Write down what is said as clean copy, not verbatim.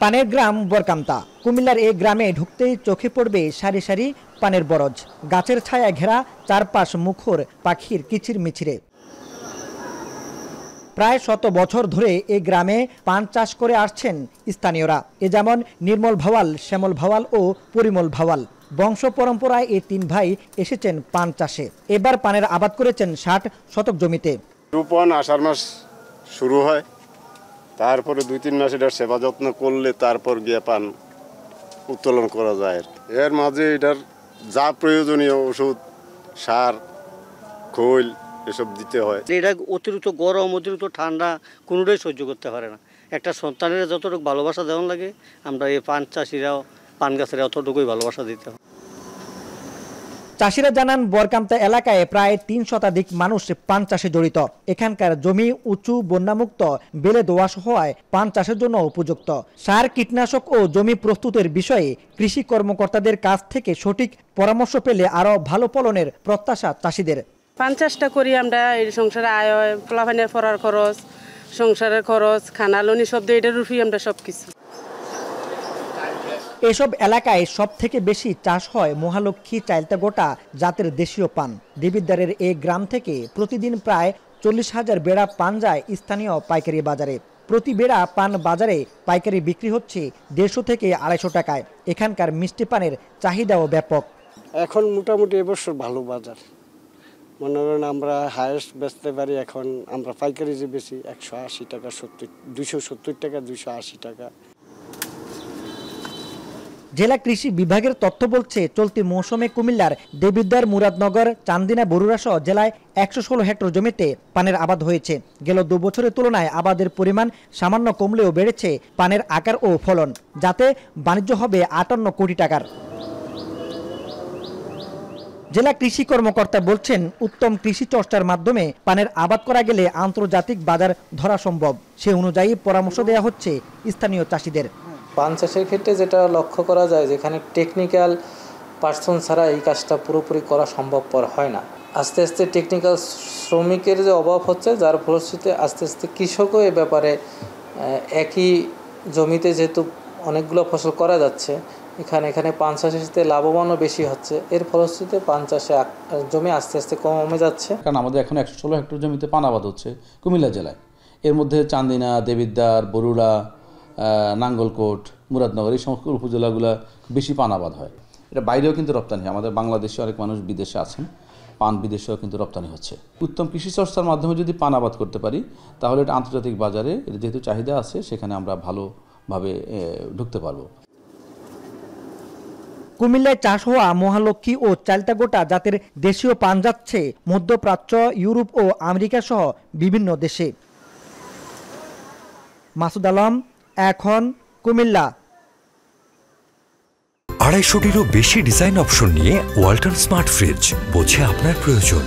পানের গ্রাম বরকামতা। কুমিল্লার এই গ্রামে ঢুকতেই চোখে পড়বে সারি সারি পানের বরজ, গাছের ছায়া ঘেরা, চারপাশ মুখর পাখির কিচির মিচিরে। প্রায় 100 বছর ধরে এই গ্রামে পান চাষ করে আসছেন স্থানীয়রা। এ যেমন নির্মল ভাওয়াল, শ্যামল ভাওয়াল ও পরিমল ভাওয়াল। বংশ পরম্পরায় এই 3 ভাই এসেছেন পান চাষে। এবার পানের আবাদ করেছেন 60 শতক জমিতে। রোপণ আষাঢ় মাস শুরু হয়, তারপরে 2-3 মাস এটার সেবা যত্ন করলে তারপর গিয়ে পান উত্তোলন করা যায়। এর মাঝে এটার যা প্রয়োজনীয় ওষুধ, সার, খৈল এসব দিতে হয়। এটা অতিরিক্ত গরম, অতিরিক্ত ঠান্ডা কোনোটাই সহ্য করতে পারে না। একটা সন্তানের যতটুকু ভালোবাসা দেওয়া লাগে, আমরা এই পান চাষিরাও, পান গাছেরা অতটুকুই ভালোবাসা দিতে হয়। চাষিরা জানান, বরকামতা এলাকায় প্রায় 3 শতাধিক মানুষ পান চাষে জড়িত। এখানকার জমি উঁচু, বন্যামুক্ত, বেলে দোআঁশ হওয়ায় পান চাষের জন্য উপযুক্ত। সার, কীটনাশক ও জমি প্রস্তুতের বিষয়ে কৃষি কর্মকর্তাদের কাছ থেকে সঠিক পরামর্শ পেলে আরও ভালো ফলনের প্রত্যাশা চাষিদের। পান চাষটা করি আমরা, এই সংসারে আয় হয়, পোলাপানের পড়ার খরচ, সংসারের খরচ, খানা লনি সব দিয়ে এটার রুফি আমরা সব কিছু। এসব এলাকায় সব থেকে বেশি চাষ হয় মহালক্ষ্মী চাইলতা গোটা জাতের দেশীয় পান। দেবিদ্বারের এই গ্রাম থেকে প্রতিদিন প্রায় 40,000 বেড়া পান যায় স্থানীয় পাইকারি বাজারে। প্রতি বেড়া পান বাজারে পাইকারি বিক্রি হচ্ছে 150 থেকে 250 টাকায়। এখানকার মিষ্টি পানের চাহিদাও ব্যাপক। এখন মোটামুটি এবছর ভালো বাজার, মনে করেন আমরা হায়েস্ট বেচতে পারি। এখন আমরা পাইকারি যে বেশি 180 টাকা, 270 টাকা, 280 টাকা। জেলা কৃষি বিভাগের তথ্য বলছে, চলতি মৌসুমে কুমিল্লার দেবিদ্বার, মুরাদনগর, চান্দিনা, বরুড়া সহ জেলায় 116 হেক্টর জমিতে পানের আবাদ হয়েছে। গেল 2 বছরের তুলনায় আবাদের পরিমাণ সামান্য কমলেও বেড়েছে পানের আকার ও ফলন, যাতে বাণিজ্য হবে 58 কোটি টাকার। জেলা কৃষি কর্মকর্তা বলছেন, উত্তম কৃষি চর্চার মাধ্যমে পানের আবাদ করা গেলে আন্তর্জাতিক বাজার ধরা সম্ভব। সে অনুযায়ী পরামর্শ দেওয়া হচ্ছে স্থানীয় চাষিদের। পান চাষের ক্ষেত্রে যেটা লক্ষ্য করা যায়, যেখানে টেকনিক্যাল পার্সন ছাড়া এই কাজটা পুরোপুরি করা সম্ভবপর হয় না। আস্তে আস্তে টেকনিক্যাল শ্রমিকের যে অভাব হচ্ছে, যার ফলশ্রুতিতে আস্তে আস্তে কৃষকও এ ব্যাপারে একই জমিতে যেহেতু অনেকগুলো ফসল করা যাচ্ছে, এখানে পান চাষের সাথে লাভবানও বেশি হচ্ছে। এর ফলশ্রুতিতে পান চাষে জমি আস্তে আস্তে কমে যাচ্ছে। কারণ আমাদের এখন 116 হেক্টর জমিতে পান আবাদ হচ্ছে কুমিল্লা জেলায়। এর মধ্যে চান্দিনা, দেবিদ্বার, বরুড়া, নাঙ্গলকোট, মুরাদনগর এই সমস্ত উপজেলাগুলো বেশি পান আবাদ হয়। এটা বাইরেও কিন্তু রপ্তানি হয়। আমাদের বাংলাদেশে অনেক মানুষ বিদেশে আছেন, পান বিদেশেও কিন্তু রপ্তানি হচ্ছে। উত্তম কৃষি চর্চার মাধ্যমে যদি পান আবাদ করতে পারি, তাহলে এটা আন্তর্জাতিক বাজারে এর যেহেতু চাহিদা আছে, সেখানে আমরা ভালোভাবে ঢুকতে পারবো। কুমিল্লায় চাষ হওয়া মহালক্ষ্মী ও চাইলতা গোটা জাতের দেশীয় পান যাচ্ছে মধ্যপ্রাচ্য, ইউরোপ ও আমেরিকা সহ বিভিন্ন দেশে। মাসুদ আলম, এখন, কুমিল্লা। 250-টিরও বেশি ডিজাইন অপশন নিয়ে ওয়ালটন স্মার্ট ফ্রিজ, বোঝে আপনার প্রয়োজন।